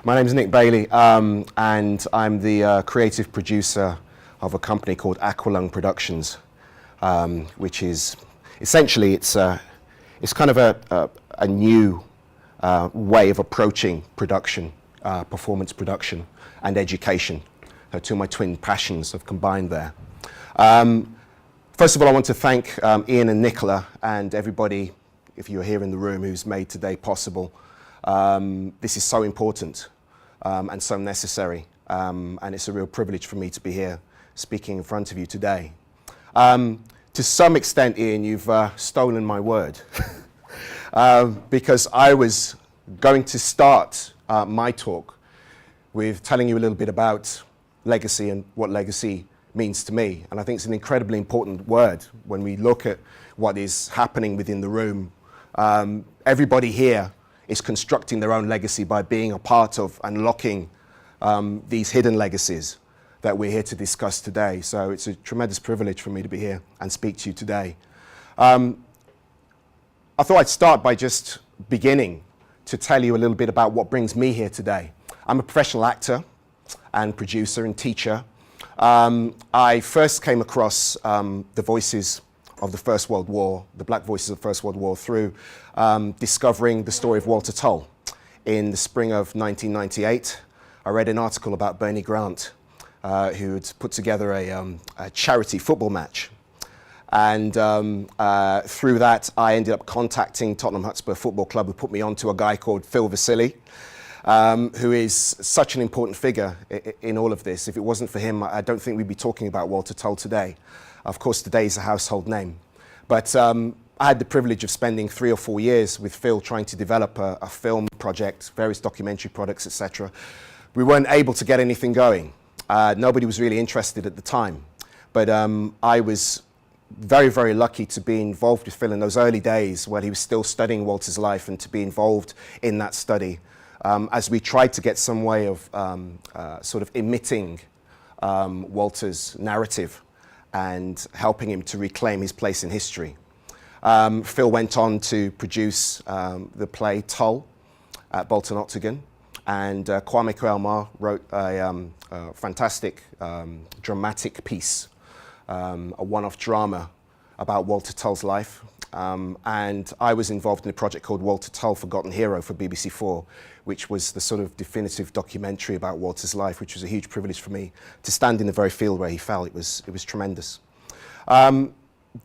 My name's Nick Bailey, and I'm the creative producer of a company called Aqualung Productions, which is essentially it's kind of a new way of approaching production, performance production, and education. Two of my twin passions have combined there. First of all, I want to thank Ian and Nicola and everybody, if you're here in the room, who's made today possible. This is so important and so necessary, and it's a real privilege for me to be here speaking in front of you today. To some extent, Ian, you've stolen my word because I was going to start my talk with telling you a little bit about legacy and what legacy means to me. And I think it's an incredibly important word when we look at what is happening within the room. Everybody here is constructing their own legacy by being a part of unlocking these hidden legacies that we're here to discuss today. So it's a tremendous privilege for me to be here and speak to you today. I thought I'd start by just beginning to tell you a little bit about what brings me here today. I'm a professional actor and producer and teacher. I first came across the voices of the First World War, the black voices of the First World War, through discovering the story of Walter Tull. In the spring of 1998, I read an article about Bernie Grant, who had put together a charity football match. And through that, I ended up contacting Tottenham Hotspur Football Club, who put me on to a guy called Phil Vasili, who is such an important figure in all of this. If it wasn't for him, I don't think we'd be talking about Walter Tull today. Of course, today is a household name. But I had the privilege of spending 3 or 4 years with Phil trying to develop a film project, various documentary products, etc. We weren't able to get anything going. Nobody was really interested at the time. But I was very, very lucky to be involved with Phil in those early days when he was still studying Walter's life, and to be involved in that study as we tried to get some way of sort of emitting Walter's narrative and helping him to reclaim his place in history. Phil went on to produce the play Tull at Bolton Octagon, and Kwame Kwelma wrote a fantastic dramatic piece, a one-off drama about Walter Tull's life. And I was involved in a project called Walter Tull, Forgotten Hero for BBC4, which was the sort of definitive documentary about Walter's life, which was a huge privilege for me to stand in the very field where he fell. It was tremendous. The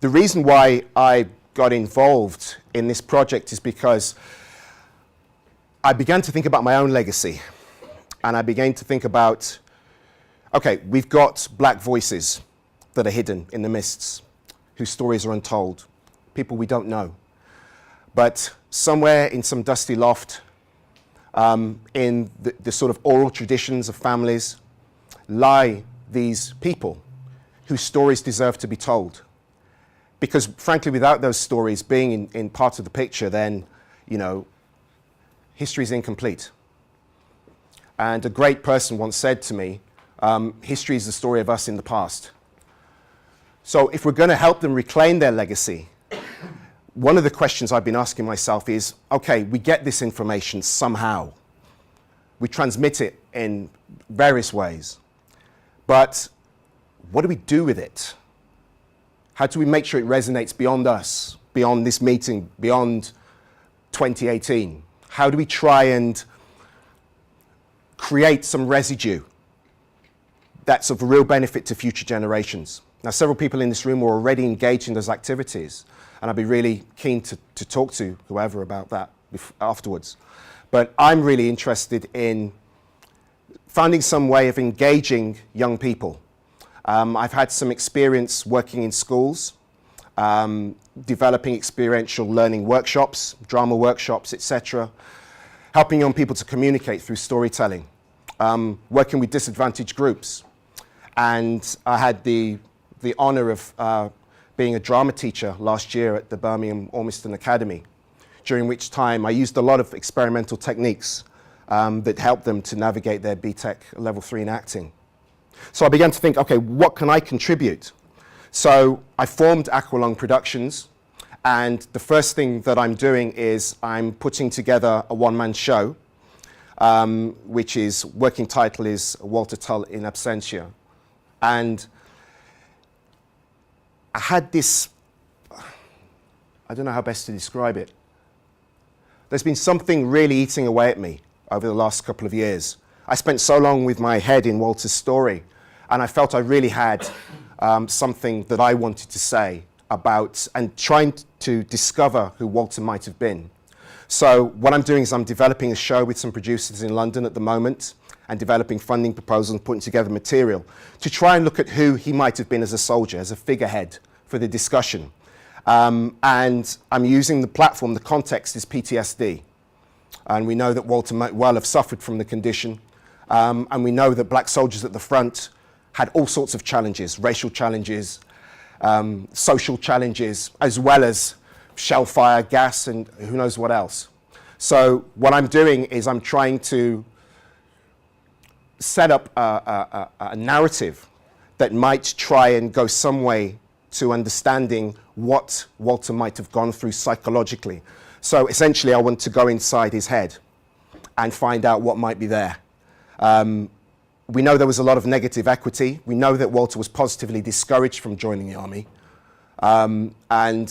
reason why I got involved in this project is because I began to think about my own legacy, and I began to think about, okay, we've got black voices that are hidden in the mists, whose stories are untold, people we don't know. But somewhere in some dusty loft, in the sort of oral traditions of families, lie these people whose stories deserve to be told. Because frankly, without those stories being in part of the picture, then, you know, history is incomplete. And a great person once said to me, history is the story of us in the past. So if we're going to help them reclaim their legacy, one of the questions I've been asking myself is, okay, we get this information somehow. We transmit it in various ways. But what do we do with it? How do we make sure it resonates beyond us, beyond this meeting, beyond 2018? How do we try and create some residue that's of real benefit to future generations? Now, several people in this room are already engaged in those activities, and I'd be really keen to talk to whoever about that afterwards. But I'm really interested in finding some way of engaging young people. I've had some experience working in schools, developing experiential learning workshops, drama workshops, etc., helping young people to communicate through storytelling, working with disadvantaged groups. And I had the honor of being a drama teacher last year at the Birmingham Ormiston Academy, during which time I used a lot of experimental techniques that helped them to navigate their BTEC Level 3 in acting. So I began to think, okay, what can I contribute? So I formed Aqualung Productions, and the first thing that I'm doing is I'm putting together a one-man show which is, working title is Walter Tull in Absentia. And I had this, I don't know how best to describe it. There's been something really eating away at me over the last couple of years. I spent so long with my head in Walter's story, and I felt I really had something that I wanted to say about and trying to discover who Walter might have been. So what I'm doing is I'm developing a show with some producers in London at the moment and developing funding proposals and putting together material to try and look at who he might have been as a soldier, as a figurehead for the discussion. And I'm using the platform, the context is PTSD. And we know that Walter might well have suffered from the condition. And we know that black soldiers at the front had all sorts of challenges, racial challenges, social challenges, as well as shellfire, gas, and who knows what else. So what I'm doing is I'm trying to set up a narrative that might try and go some way to understanding what Walter might have gone through psychologically. So essentially I want to go inside his head and find out what might be there. We know there was a lot of negative equity. We know that Walter was positively discouraged from joining the army, and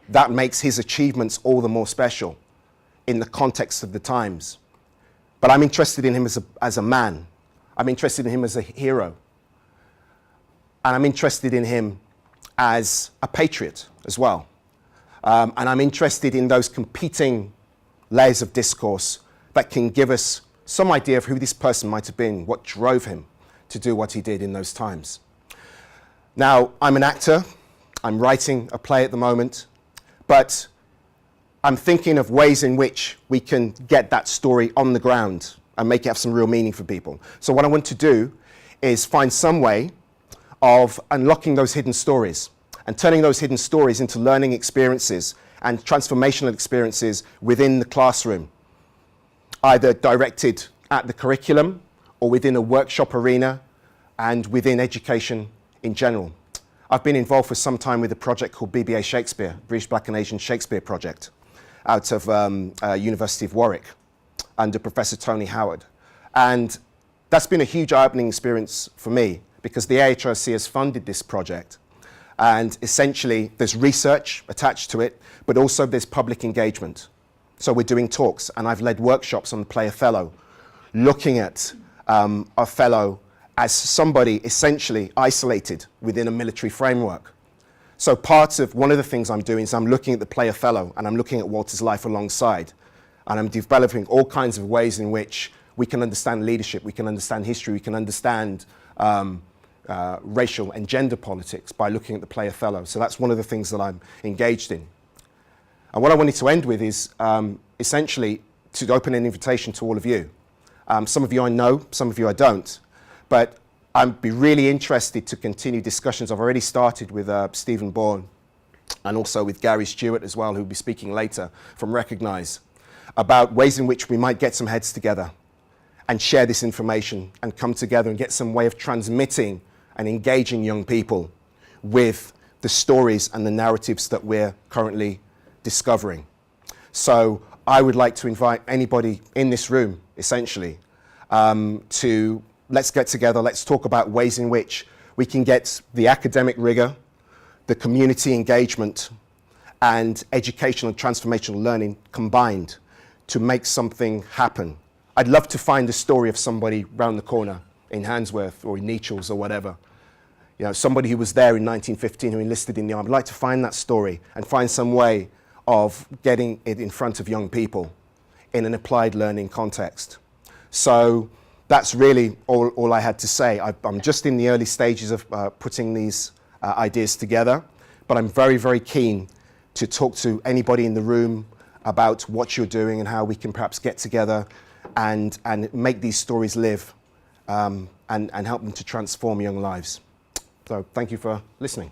that makes his achievements all the more special in the context of the times. But I'm interested in him as a man. I'm interested in him as a hero. And I'm interested in him as a patriot as well. And I'm interested in those competing layers of discourse that can give us some idea of who this person might have been, what drove him to do what he did in those times. Now, I'm an actor. I'm writing a play at the moment. But I'm thinking of ways in which we can get that story on the ground and make it have some real meaning for people. So what I want to do is find some way of unlocking those hidden stories and turning those hidden stories into learning experiences and transformational experiences within the classroom, either directed at the curriculum or within a workshop arena and within education in general. I've been involved for some time with a project called BBA Shakespeare, British Black and Asian Shakespeare Project, out of University of Warwick under Professor Tony Howard. And that's been a huge eye-opening experience for me because the AHRC has funded this project. And essentially there's research attached to it, but also there's public engagement. So we're doing talks, and I've led workshops on the play Othello, looking at Othello as somebody essentially isolated within a military framework. So one of the things I'm doing is I'm looking at the play Othello, and I'm looking at Walter's life alongside. And I'm developing all kinds of ways in which we can understand leadership, we can understand history, we can understand racial and gender politics by looking at the play Othello. So that's one of the things that I'm engaged in. And what I wanted to end with is essentially to open an invitation to all of you. Some of you I know, some of you I don't, but I'd be really interested to continue discussions. I've already started with Stephen Bourne and also with Gary Stewart as well, who'll be speaking later from Recognise, about ways in which we might get some heads together and share this information and come together and get some way of transmitting and engaging young people with the stories and the narratives that we're currently discovering. So I would like to invite anybody in this room, essentially, to let's get together, let's talk about ways in which we can get the academic rigor, the community engagement, and educational and transformational learning combined to make something happen. I'd love to find a story of somebody round the corner in Handsworth or in Nechells or whatever. You know, somebody who was there in 1915 who enlisted in the army. I'd like to find that story and find some way of getting it in front of young people in an applied learning context. So that's really all I had to say. I'm just in the early stages of putting these ideas together, but I'm very, very keen to talk to anybody in the room about what you're doing and how we can perhaps get together and make these stories live and help them to transform young lives. So thank you for listening.